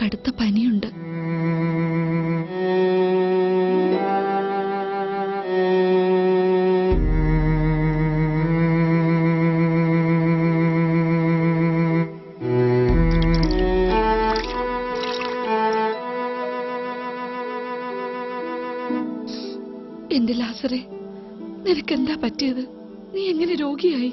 കടുത്ത പനിയുണ്ട്. എന്റെ ലാസറേ, നിനക്കെന്താ പറ്റിയത്? നീ എങ്ങനെ രോഗിയായി?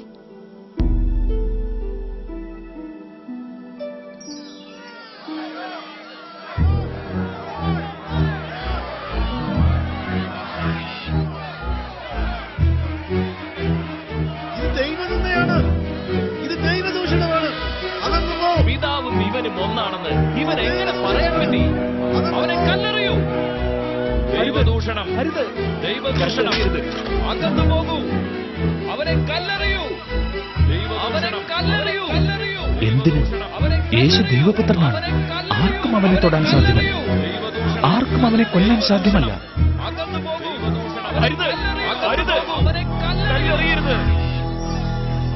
പിതാവും ഇവനും ഒന്നാണെന്ന് ഇവൻ എങ്ങനെ പറയാൻ പറ്റി? അവനെ കല്ലെറിയൂ. ദൈവദൂഷണം, ദൈവദൂഷണം. അകന്നു പോകൂ. അവനെ കല്ലെറിയൂ. അവനെ കല്ലെറിയൂ. എന്തിന്? യേശു ദൈവപുത്രനാണ്. ആർക്കും അവനെ തൊടാൻ സാധ്യമല്ല. ആർക്കും അവനെ കൊല്ലാൻ സാധ്യമല്ല. അകന്നു പോകൂ. അരുത്, അരുത്, കല്ലെറിയരുത്.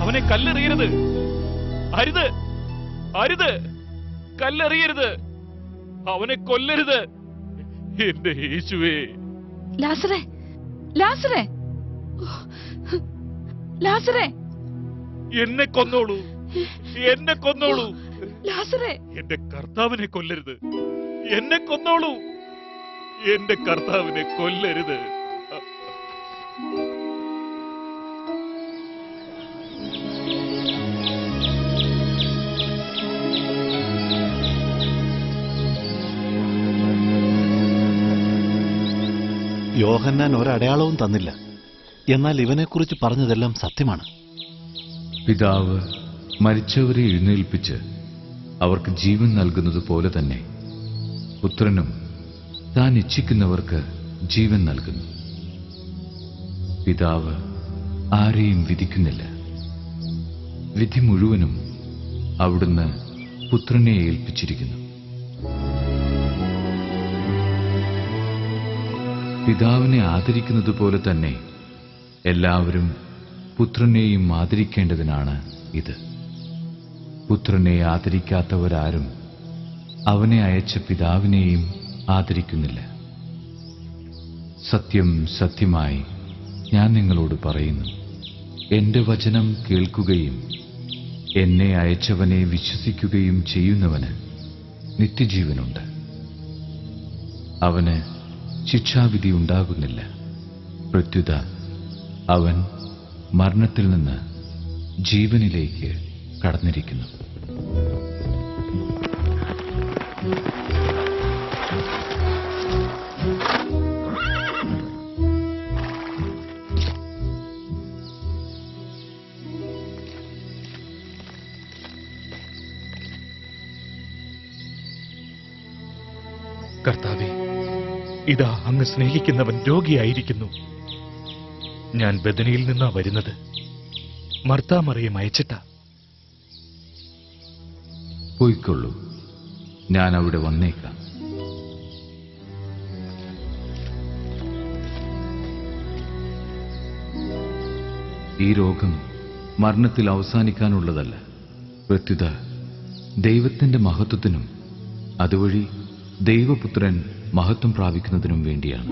അവനെ കല്ലെറിയരുത്. അരുത്, അരുത്, കല്ലെറിയരുത്. അവനെ കൊല്ലരുത്. എന്റെ യേശുവേ. ലാസറേ, ലാസറേ, ലാസറേ, എന്നെ കൊന്നോളൂ, എന്നെ കൊന്നോളൂ. ലാസറേ, എന്റെ കർത്താവിനെ കൊല്ലരുത്. എന്നെ കൊന്നോളൂ. എന്റെ കർത്താവിനെ കൊല്ലരുത്. യോഹന്നാൻ ഒരടയാളവും തന്നില്ല. എന്നാൽ ഇവനെക്കുറിച്ച് പറഞ്ഞതെല്ലാം സത്യമാണ്. പിതാവ് മരിച്ചവരെ എഴുന്നേൽപ്പിച്ച് അവർക്ക് ജീവൻ നൽകുന്നത് പോലെ തന്നെ പുത്രനും താൻ ഇച്ഛിക്കുന്നവർക്ക് ജീവൻ നൽകുന്നു. പിതാവ് ആരെയും വിധിക്കുന്നില്ല. വിധി മുഴുവനും അവിടുന്ന് പുത്രനെ ഏൽപ്പിച്ചിരിക്കുന്നു. പിതാവിനെ ആദരിക്കുന്നത് പോലെ തന്നെ എല്ലാവരും പുത്രനെയും ആദരിക്കേണ്ടതിനാണ് ഇത്. പുത്രനെ ആദരിക്കാത്തവരാരും അവനെ അയച്ച പിതാവിനെയും ആദരിക്കുന്നില്ല. സത്യം സത്യമായി ഞാൻ നിങ്ങളോട് പറയുന്നു, എന്റെ വചനം കേൾക്കുകയും എന്നെ അയച്ചവനെ വിശ്വസിക്കുകയും ചെയ്യുന്നവന് നിത്യജീവനുണ്ട്. അവന് ശിക്ഷാവിധി ഉണ്ടാകുന്നില്ല. പ്രത്യുത അവൻ മരണത്തിൽ നിന്ന് ജീവനിലേക്ക് കടന്നിരിക്കുന്നു. കർത്താവേ, ഇതാ അങ്ങ് സ്നേഹിക്കുന്നവൻ രോഗിയായിരിക്കുന്നു. ഞാൻ ബദനിയിൽ നിന്നാ വരുന്നത്. മർത്താ മറിയം അയച്ചിട്ടാ. പോയിക്കൊള്ളൂ, ഞാൻ അവിടെ വന്നേക്കാം. ഈ രോഗം മരണത്തിൽ അവസാനിക്കാനുള്ളതല്ല. പ്രത്യുത ദൈവത്തിന്റെ മഹത്വത്തിനും അതുവഴി ദൈവപുത്രൻ മഹത്വം പ്രാപിക്കുന്നതിനും വേണ്ടിയാണ്.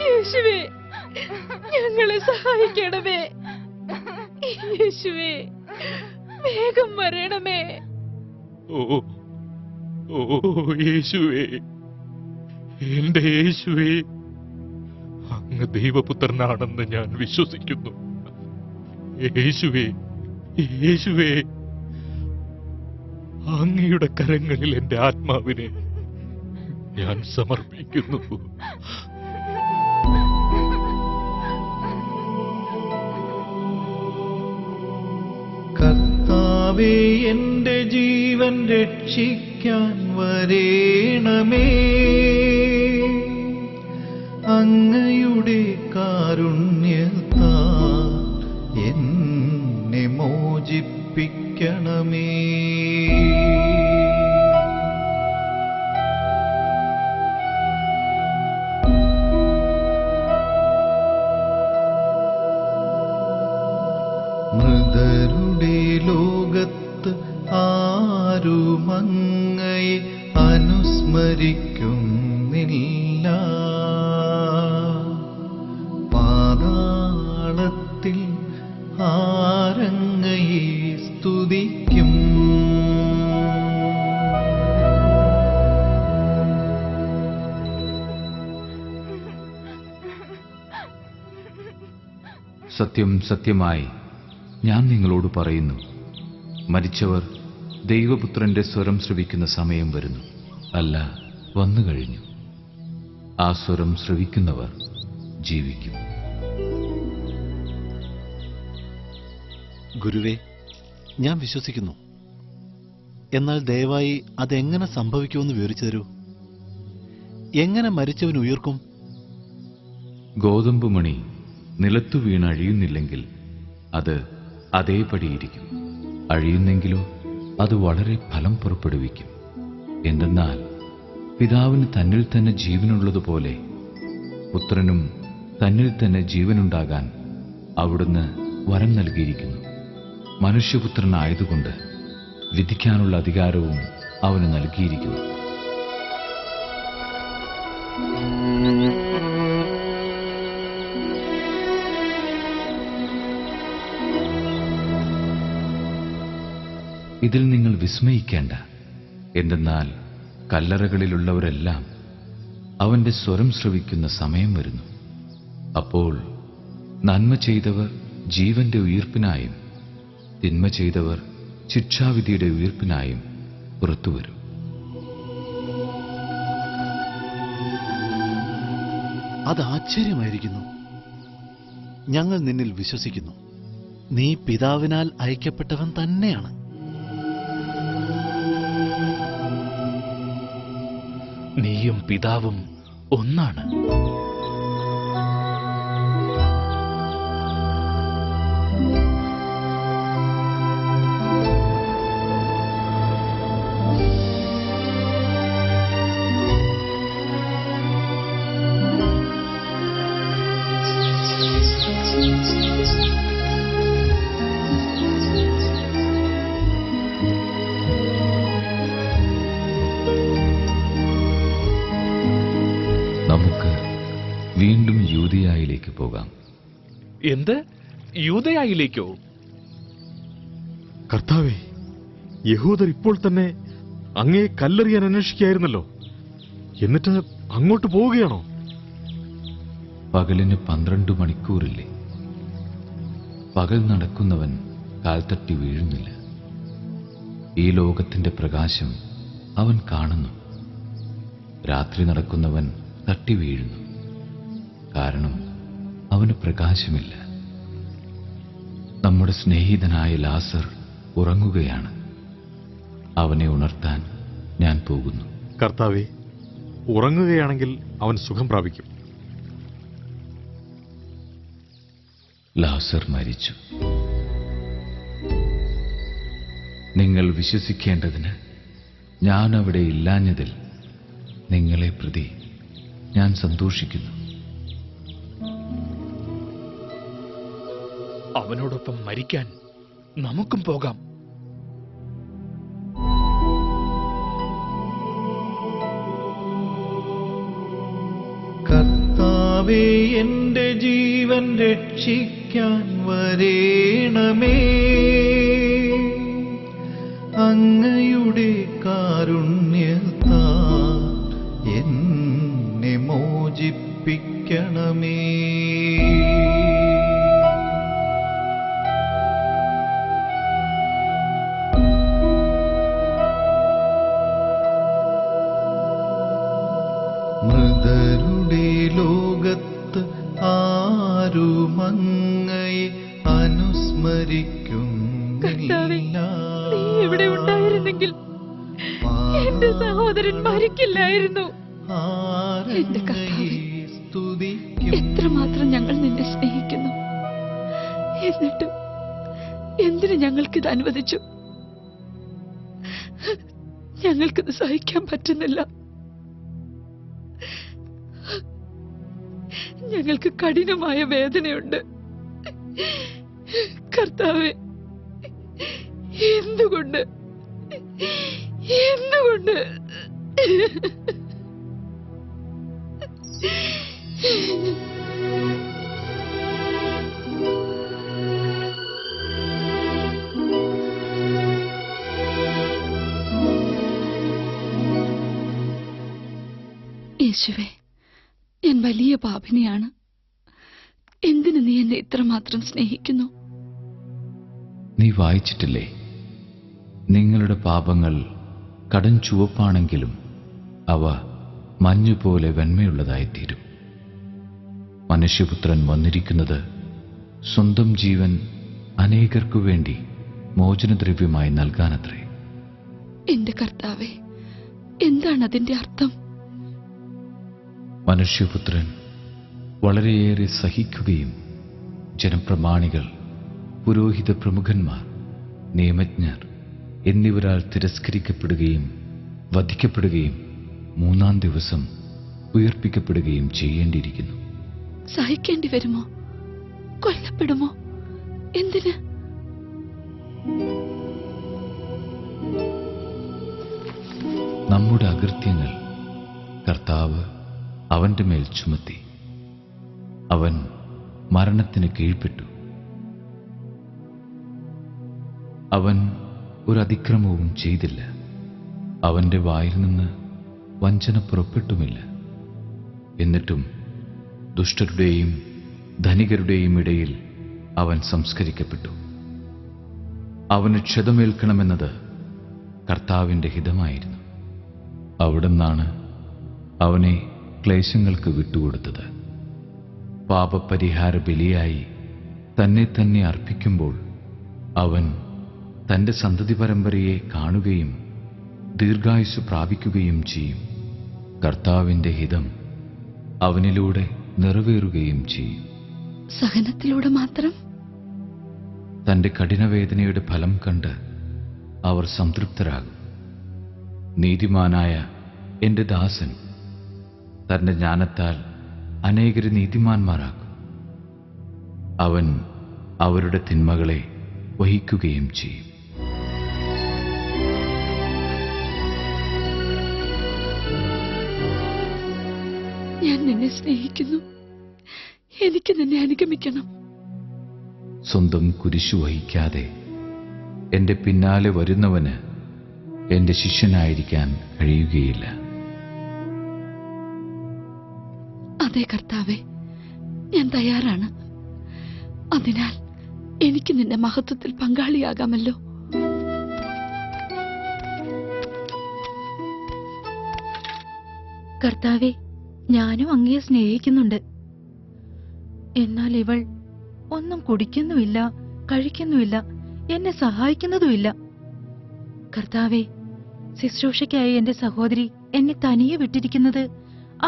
യേശുവേ, ഞങ്ങളെ സഹായിക്കണമേ. യേശുവേ, വേഗം വരണമേ. ഓ ഓ യേശുവേ, എന്റെ യേശുവേ, അങ്ങ് ദൈവപുത്രനാണെന്ന് ഞാൻ വിശ്വസിക്കുന്നു. യേശുവേ, യേശുവേ, അങ്ങയുടെ കരങ്ങളിൽ എന്റെ ആത്മാവിനെ ഞാൻ സമർപ്പിക്കുന്നു. കർത്താവേ, എന്റെ ജീവൻ രക്ഷിക്കാൻ വരേണമേ. അങ്ങയുടെ കാരുണ്യത്താൽ എന്നെ മോചിപ്പിക്കണമേ. മൃതരുടെ ലോകത്ത് ആരുമങ്ങയെ അനുസ്മരിക്കുന്നില്ല. പാതാളത്തിൽ ആരങ്ങയെ സ്തുതിക്കും. സത്യം സത്യമായി ഞാൻ നിങ്ങളോട് പറയുന്നു, മരിച്ചവർ ദൈവപുത്രന്റെ സ്വരം ശ്രവിക്കുന്ന സമയം വരുന്നു, അല്ല വന്നു കഴിഞ്ഞു. ആ സ്വരം ശ്രവിക്കുന്നവർ ജീവിക്കും. ഗുരുവേ, ഞാൻ വിശ്വസിക്കുന്നു. എന്നാൽ ദയവായി അതെങ്ങനെ സംഭവിക്കുമെന്ന് വിവരിച്ചു തരൂ. എങ്ങനെ മരിച്ചവൻ ഉയർക്കും? ഗോതമ്പ് മണി നിലത്തു വീണ് അഴിയുന്നില്ലെങ്കിൽ അത് അതേപടിയിരിക്കും. അഴിയുന്നെങ്കിലോ അത് വളരെ ഫലം പുറപ്പെടുവിക്കും. എന്തെന്നാൽ പിതാവിന് തന്നിൽ തന്നെ ജീവനുള്ളതുപോലെ പുത്രനും തന്നിൽ തന്നെ ജീവനുണ്ടാകാൻ അവിടുന്ന് വരം നൽകിയിരിക്കുന്നു. മനുഷ്യപുത്രനായതുകൊണ്ട് വിധിക്കാനുള്ള അധികാരവും അവന് നൽകിയിരിക്കുന്നു. ഇതിൽ നിങ്ങൾ വിസ്മയിക്കേണ്ട. എന്തെന്നാൽ കല്ലറകളിലുള്ളവരെല്ലാം അവന്റെ സ്വരം ശ്രവിക്കുന്ന സമയം വരുന്നു. അപ്പോൾ നന്മ ചെയ്തവർ ജീവന്റെ ഉയിർപ്പിനായും തിന്മ ചെയ്തവർ ശിക്ഷാവിധിയുടെ ഉയിർപ്പിനായും പുറത്തുവരും. അത് ആശ്ചര്യമായിരിക്കുന്നു. ഞങ്ങൾ നിന്നിൽ വിശ്വസിക്കുന്നു. നീ പിതാവിനാൽ അയക്കപ്പെട്ടവൻ തന്നെയാണ്. നീയും പിതാവും ഒന്നാണ്. നമുക്ക് വീണ്ടും യൂദയായിലേക്ക് പോകാം. എന്ത്? യൂദയായിലേക്കോ? കർത്താവേ, യഹൂദർ ഇപ്പോൾ തന്നെ അങ്ങയെ കല്ലെറിയാൻ അന്വേഷിക്കുകയായിരുന്നല്ലോ. എന്നിട്ട് അങ്ങോട്ട് പോവുകയാണോ? പകലിന് 12 മണിക്കൂറില്ലേ? പകൽ നടക്കുന്നവൻ കാൽ തട്ടി വീഴുന്നില്ല. ഈ ലോകത്തിന്റെ പ്രകാശം അവൻ കാണുന്നു. രാത്രി നടക്കുന്നവൻ തട്ടി വീഴുന്നു, കാരണം അവന് പ്രകാശമില്ല. നമ്മുടെ സ്നേഹിതനായ ലാസർ ഉറങ്ങുകയാണ്. അവനെ ഉണർത്താൻ ഞാൻ പോകുന്നു. കർത്താവേ, ഉറങ്ങുകയാണെങ്കിൽ അവൻ സുഖം പ്രാപിക്കും. ലാസർ മരിച്ചു. നിങ്ങൾ വിശ്വസിക്കേണ്ടതിന് ഞാൻ അവിടെ ഇല്ലാഞ്ഞതിൽ നിങ്ങളെ പ്രതി ഞാൻ സന്തോഷിക്കുന്നു. അവനോടൊപ്പം മരിക്കാൻ നമുക്കും പോകാം. കർത്താവേ, എന്റെ ജീവൻ രക്ഷിക്കാൻ വരേണമേ. അങ്ങയുടെ കാരുണ്യത്താൽ എന്നെ മോചിപ്പിക്കണമേ. മൃതരുടെ ലോകത്ത് ആരുമങ്ങയെ കർത്താവേ, അനുസ്മരിക്കുന്നില്ല. നീ ഇവിടെ ഉണ്ടായിരുന്നെങ്കിൽ എന്റെ സഹോദരൻ മരിക്കില്ലായിരുന്നു. എന്റെ കർത്താവേ, എത്രമാത്രം ഞങ്ങൾ നിന്നെ സ്നേഹിക്കുന്നു. എന്നിട്ടും എന്തിനു ഞങ്ങൾക്കിത് അനുവദിച്ചു? ഞങ്ങൾക്കിത് സഹിക്കാൻ പറ്റുന്നില്ല. ഞങ്ങൾക്ക് കഠിനമായ വേദനയുണ്ട്. കർത്താവേ, എന്തുകൊണ്ട് എന്തുകൊണ്ട് യേശുവേ, ഞാൻ വലിയ പാപിനിയാണ്. എന്തിനു നീ എന്നെ ഇത്രമാത്രം സ്നേഹിക്കുന്നു? നീ വായിച്ചിട്ടില്ലേ, നിങ്ങളുടെ പാപങ്ങൾ കടും ചുവപ്പാണെങ്കിലും അവ മഞ്ഞുപോലെ വെണ്മയുള്ളതായിത്തീരും. മനുഷ്യപുത്രൻ വന്നിരിക്കുന്നത് സ്വന്തം ജീവൻ അനേകർക്കു വേണ്ടി മോചനദ്രവ്യമായി നൽകാനത്രേ. എന്റെ കർത്താവേ, എന്താണ് അതിന്റെ അർത്ഥം? മനുഷ്യപുത്രൻ വളരെയേറെ സഹിക്കുകയും ജനപ്രമാണികൾ, പുരോഹിത പ്രമുഖന്മാർ, നിയമജ്ഞർ എന്നിവരാൽ തിരസ്കരിക്കപ്പെടുകയും വധിക്കപ്പെടുകയും 3-ാം ദിവസം ഉയർപ്പിക്കപ്പെടുകയും ചെയ്യേണ്ടിയിരിക്കുന്നു. സഹിക്കേണ്ടി വരുമോ? കൊല്ലപ്പെടുമോ? എന്തിന്? നമ്മുടെ അകൃത്യങ്ങൾ കർത്താവ് അവന്റെ മേൽ ചുമത്തി. അവൻ മരണത്തിന് കീഴ്പ്പെട്ടു. അവൻ ഒരു അതിക്രമവും ചെയ്തില്ല. അവന്റെ വായിൽ നിന്ന് വഞ്ചന പുറപ്പെട്ടുമില്ല. എന്നിട്ടും ദുഷ്ടരുടെയും ധനികരുടെയും ഇടയിൽ അവൻ സംസ്കരിക്കപ്പെട്ടു. അവന് ക്ഷതമേൽക്കണമെന്നത് കർത്താവിന്റെ ഹിതമായിരുന്നു. അവിടുന്നാണ് അവനെ ക്ലേശങ്ങൾക്ക് വിട്ടുകൊടുത്തത്. പാപപരിഹാര ബലിയായി തന്നെ തന്നെ അർപ്പിക്കുമ്പോൾ അവൻ തന്റെ സന്തതി പരമ്പരയെ കാണുകയും ദീർഘായുസ് പ്രാപിക്കുകയും ചെയ്യും. കർത്താവിന്റെ ഹിതം അവനിലൂടെ നിറവേറുകയും ചെയ്യും. സഹനത്തിലൂടെ മാത്രം? തന്റെ കഠിനവേദനയുടെ ഫലം കണ്ട് അവർ സംതൃപ്തരാകും. നീതിമാനായ എന്റെ ദാസൻ തന്റെ ജ്ഞാനത്താൽ അനേകരെ നീതിമാന്മാരാക്കും. അവൻ അവരുടെ തിന്മകളെ വഹിക്കുകയും ചെയ്യും. ഞാൻ നിന്നെ സ്നേഹിക്കുന്നു. എനിക്ക് നിന്നെ അനുഗമിക്കണം. സ്വന്തം കുരിശു വഹിക്കാതെ എന്റെ പിന്നാലെ വരുന്നവന് എന്റെ ശിഷ്യനായിരിക്കാൻ കഴിയുകയില്ല. അതെ കർത്താവേ, ഞാൻ തയ്യാറാണ്. അതിനാൽ എനിക്ക് നിന്റെ മഹത്വത്തിൽ പങ്കാളിയാകാമല്ലോ. കർത്താവേ, ഞാനും അങ്ങയെ സ്നേഹിക്കുന്നുണ്ട്. എന്നാൽ ഇവൾ ഒന്നും കുടിക്കുന്നുമില്ല, കഴിക്കുന്നുമില്ല, എന്നെ സഹായിക്കുന്നതുമില്ല. കർത്താവേ, ശുശ്രൂഷയ്ക്കായി എന്റെ സഹോദരി എന്നെ തനിയെ വിട്ടിരിക്കുന്നത്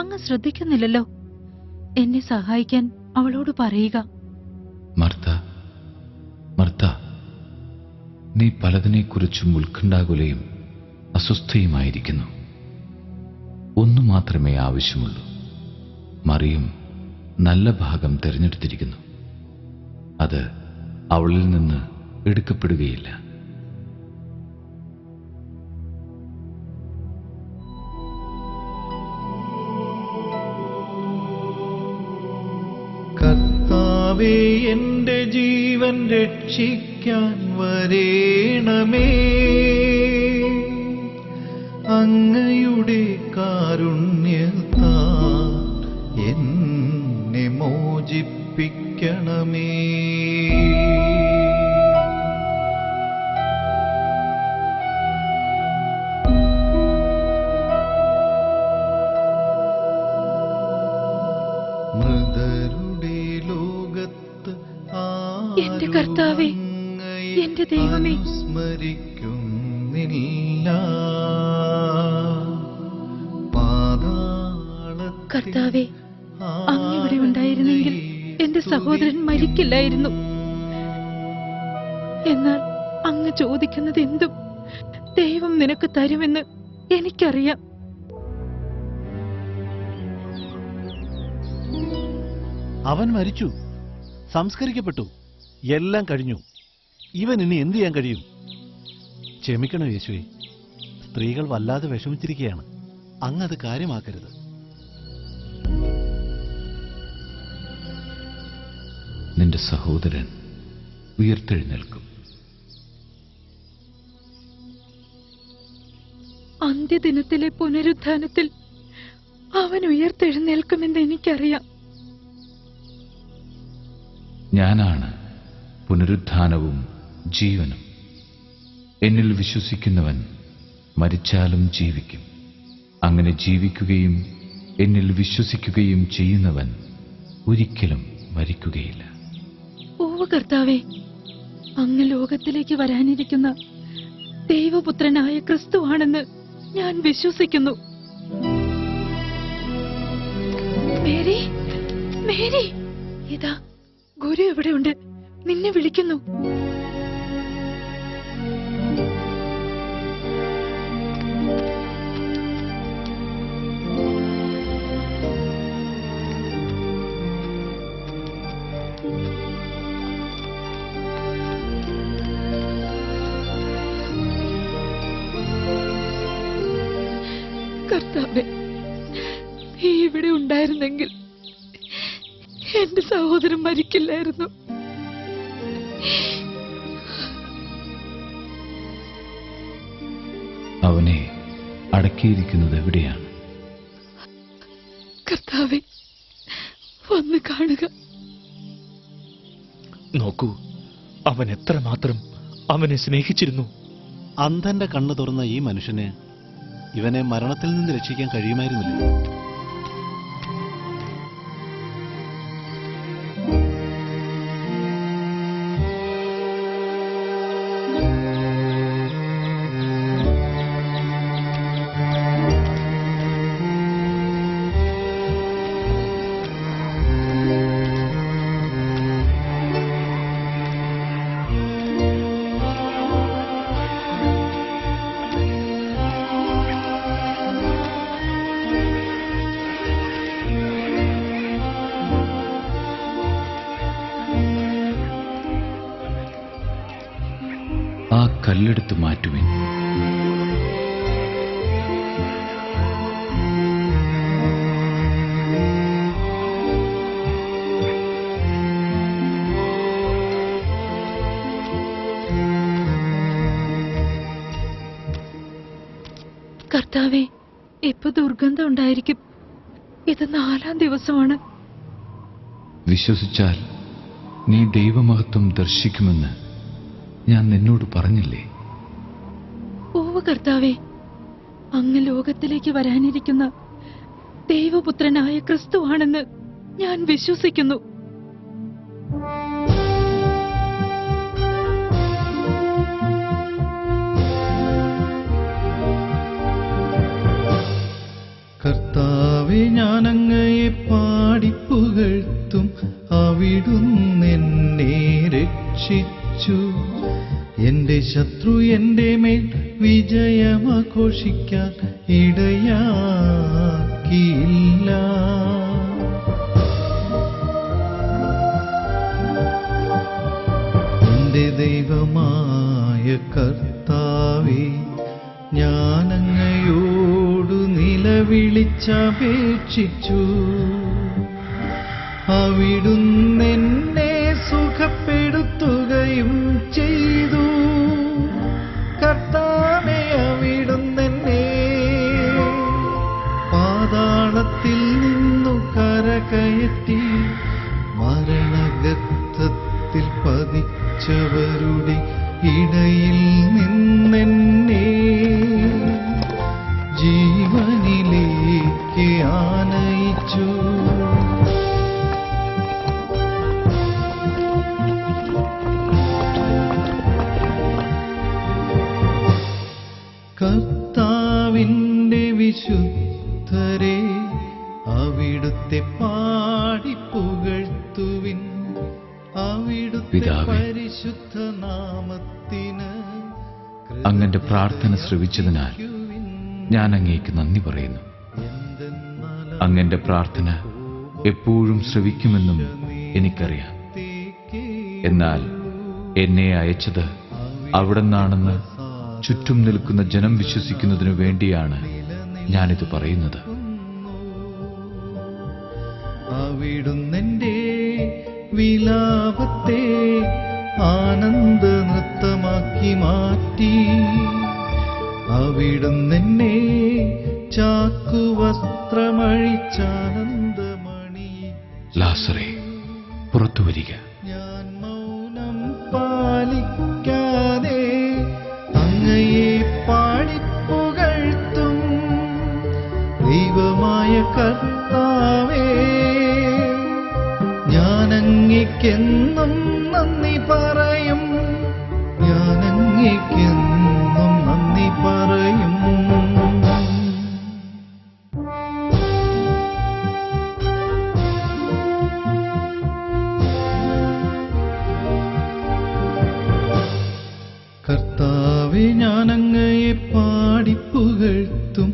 അങ്ങ് ശ്രദ്ധിക്കുന്നില്ലല്ലോ. എന്നെ സഹായിക്കാൻ അവളോട് പറയുക. മർത്ത, മർത്ത, നീ പലതിനെക്കുറിച്ചും ഉത്കണ്ഠാകുലയും അസ്വസ്ഥയുമായിരിക്കുന്നു. ഒന്നു മാത്രമേ ആവശ്യമുള്ളൂ. മറിയം നല്ല ഭാഗം തിരഞ്ഞെടുത്തിരിക്കുന്നു. അത് അവളിൽ നിന്ന് എടുക്കപ്പെടുകയില്ല. കർത്താവേ, എന്റെ ജീവൻ രക്ഷിക്കാൻ വരേണമേ. അങ്ങയുടെ കാരുണ്യത്താൽ എന്നെ മോചിപ്പിക്കണമേ. മൃതരുടെ ലോകത്ത് എന്റെ കർത്താവേ, എന്റെ ദൈവമേ, സ്മരിക്കുന്നില്ല. കർത്താവേ, അങ്ങ് ഇവിടെ ഉണ്ടായിരുന്നെങ്കിൽ എന്റെ സഹോദരൻ മരിക്കില്ലായിരുന്നു. എന്നാൽ അങ്ങ് ചോദിക്കുന്നത് എന്തും ദൈവം നിനക്ക് തരുമെന്ന് എനിക്കറിയാം. അവൻ മരിച്ചു, സംസ്കരിക്കപ്പെട്ടു. എല്ലാം കഴിഞ്ഞു. ഇവൻ ഇനി എന്തു ചെയ്യാൻ കഴിയും? ക്ഷമിക്കണം യേശുവേ, സ്ത്രീകൾ വല്ലാതെ വിഷമിച്ചിരിക്കുകയാണ്. അങ്ങത് കാര്യമാക്കരുത്. നിന്റെ സഹോദരൻ ഉയർത്തെഴുന്നേൽക്കും. അന്ത്യദിനത്തിലെ പുനരുത്ഥാനത്തിൽ അവൻ ഉയർത്തെഴുന്നേൽക്കുമെന്ന് എനിക്കറിയാം. ഞാനാണ് പുനരുത്ഥാനവും ജീവനും. എന്നിൽ വിശ്വസിക്കുന്നവൻ മരിച്ചാലും ജീവിക്കും. അങ്ങനെ ജീവിക്കുകയും എന്നിൽ വിശ്വസിക്കുകയും ചെയ്യുന്നവൻ ഒരിക്കലും മരിക്കുകയില്ല. ഓ കർത്താവേ, അങ്ങ് ലോകത്തിലേക്ക് വരാനിരിക്കുന്ന ദൈവപുത്രനായ ക്രിസ്തുവാണെന്ന് ഞാൻ വിശ്വസിക്കുന്നു. മേരി, മേരി, ഇതാ ഗുരു എവിടെയുണ്ട്, നിന്നെ വിളിക്കുന്നു. കർത്താവേ, നീ ഇവിടെ ഉണ്ടായിരുന്നെങ്കിൽ എന്റെ സഹോദരൻ മരിക്കില്ലായിരുന്നു. അവനെ അടക്കിയിരിക്കുന്നത് എവിടെയാണ്? കർത്താവേ, വന്ന് കാണുക. നോക്കൂ, അവൻ എത്രമാത്രം അവനെ സ്നേഹിച്ചിരുന്നു. അന്ധന്റെ കണ്ണു തുറന്ന ഈ മനുഷ്യന് ഇവനെ മരണത്തിൽ നിന്ന് രക്ഷിക്കാൻ കഴിയുമായിരുന്നില്ല. ആ കല്ലെടുത്ത് മാറ്റുവിൻ. കർത്താവേ, ഇപ്പൊ ദുർഗന്ധം ഉണ്ടായിരിക്കും. ഇത് 4-ാം ദിവസമാണ്. വിശ്വസിച്ചാൽ നീ ദൈവമഹത്വം ദർശിക്കുമെന്ന് ഞാൻ നിന്നോട് പറഞ്ഞില്ലേ? ഓ കർത്താവേ, അങ്ങ് ലോകത്തിലേക്ക് വരാനിരിക്കുന്ന ദൈവപുത്രനായ ക്രിസ്തുവാണെന്ന് ഞാൻ വിശ്വസിക്കുന്നു. കർത്താവെ, ഞാൻ അങ്ങയെ പാടിപ്പുകഴ്ത്തും. അവിടുന്ന് എന്നെ രക്ഷിച്ചു. എന്റെ ശത്രു എന്റെ മേൽ വിജയമാഘോഷിക്കാൻ ഇടയാക്കിയില്ല. എന്റെ ദൈവമായ കർത്താവേ, ഞാൻ അങ്ങയോടു നിലവിളിച്ചപേക്ഷിച്ചു. അവിടുന്ന് എന്നെ സുഖപ്പെടുത്തുകയും ചെയ്തു. കർത്താവേ, അവിടുന്ന് എന്നെ പാതാളത്തിൽ നിന്നു കരകയറ്റി. മരണഗർത്തത്തിൽ പതിച്ചവരുടെ ഇടയിൽ നിന്നെന്നെ ജീവനിലേക്ക് ആനയിച്ചു. കർത്താവിന്റെ വിശുദ്ധരെ, അവിടുത്തെ പാടിപ്പുകഴ്ത്തുവിൻ. അവിടുത്തെ പിതാവേ, പരിശുദ്ധ നാമത്തിന് അങ്ങന്റെ പ്രാർത്ഥന ശ്രവിച്ചതിനാൽ ഞാൻ അങ്ങേക്ക് നന്ദി പറയുന്നു. അങ്ങന്റെ പ്രാർത്ഥന എപ്പോഴും ശ്രവിക്കുമെന്നും എനിക്കറിയാം. എന്നാൽ എന്നെ അയച്ചത് അവിടുന്നാണെന്ന് ചുറ്റും നിൽക്കുന്ന ജനം വിശ്വസിക്കുന്നതിനു വേണ്ടിയാണ് ഞാനിത് പറയുന്നത്. അവിടുന്നെന്റെ വിലാപത്തെ ആനന്ദ നൃത്തമാക്കി മാറ്റി. അവിടുന്നെന്നെ ചാക്കുവസ്ത്രമഴിച്ചാനന്ദമണി. ലാസറേ, പുറത്തു വരിക. ഞാൻ മൗനം പാലിക്കാതെ അങ്ങയെ പാടിപ്പുകഴ്ത്തും. ദൈവമായ കർത്താവേ, ഞാനങ്ങയ്ക്കെന്നും നന്ദി പറയും. ഞാനങ്ങയ്ക്കെന്നും നന്ദി പറയും. കർത്താവേ, ഞാനങ്ങയെ പാടിപ്പുകഴ്ത്തും.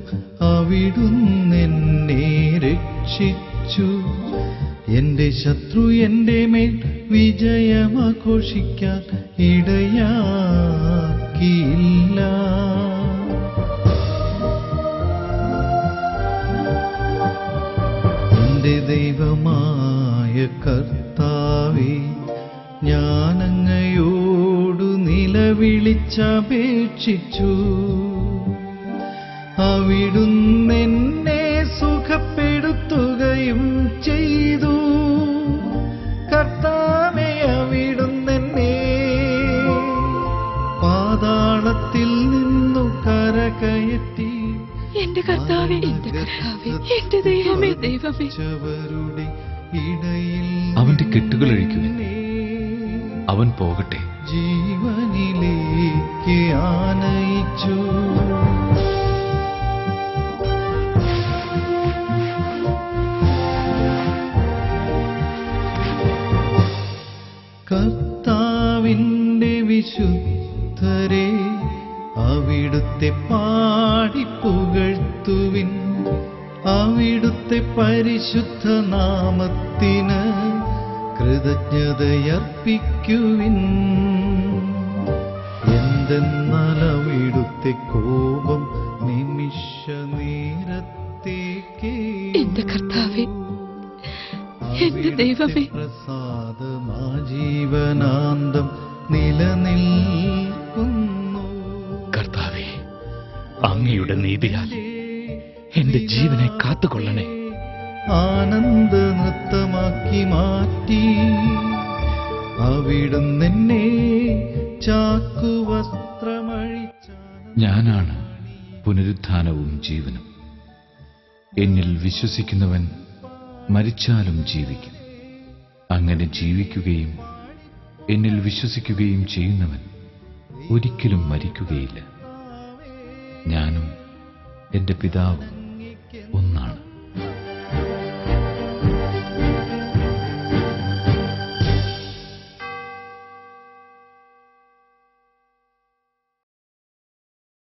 അവിടുന്നെന്നെ രക്ഷിച്ചു. എന്റെ ശത്രു എന്റെ മേൽ വിജയമാഘോഷിക്കാൻ ഇടയാക്കിയില്ല. എന്റെ ദൈവമായ കർത്താവേ, ഞാനങ്ങയോടു നിലവിളിച്ചപേക്ഷിച്ചു. അവിടുന്നെന്നെ സുഖപ്പെടുത്തുകയും ചെയ്തു. കർത്താവേ, അവിടുന്നെന്നെ പാതാളത്തിൽ നിന്നു കരകയറ്റി. എന്റെ കർത്താവേ, എന്റെ കർത്താവേ, എന്റെ ദൈവമേ, ദൈവമേ, ചവരുടെ ഇടയിൽ അവന്റെ കെട്ടുകൾ അഴിക്കുവിൻ. അവൻ പോകട്ടെ. ജീവനിലേക്ക് ആനയിച്ചു. കർത്താവിന്റെ വിശുദ്ധരെ, അവിടുത്തെ പാടിപ്പുകഴ്ത്തുവിൻ. അവിടുത്തെ പരിശുദ്ധ നാമത്തിന് കൃതജ്ഞതയർപ്പിക്കുവിൻ. എന്തെന്നാൽ അവിടുത്തെ കോപം നിമിഷ നേരത്തേക്ക്. എന്റെ കർത്താവേ, എന്റെ ദൈവമേ, പ്രസാദമാ ജീവനാന്തം നിലനിൽക്കുന്നു. കർത്താവേ, അങ്ങയുടെ നീതിയാൽ എന്റെ ജീവനെ കാത്തുകൊള്ളണേ. ആനന്ദ നൃത്തമാക്കി മാറ്റി. അവിടുന്നെന്നെ ചാക്കുവസ്ത്രമഴിച്ച. ഞാനാണ് പുനരുത്ഥാനവും ജീവനും. എന്നിൽ വിശ്വസിക്കുന്നവൻ മരിച്ചാലും ജീവിക്കും. അങ്ങനെ ജീവിക്കുകയും എന്നിൽ വിശ്വസിക്കുകയും ചെയ്യുന്നവൻ ഒരിക്കലും മരിക്കുകയില്ല. ഞാനും എന്റെ പിതാവും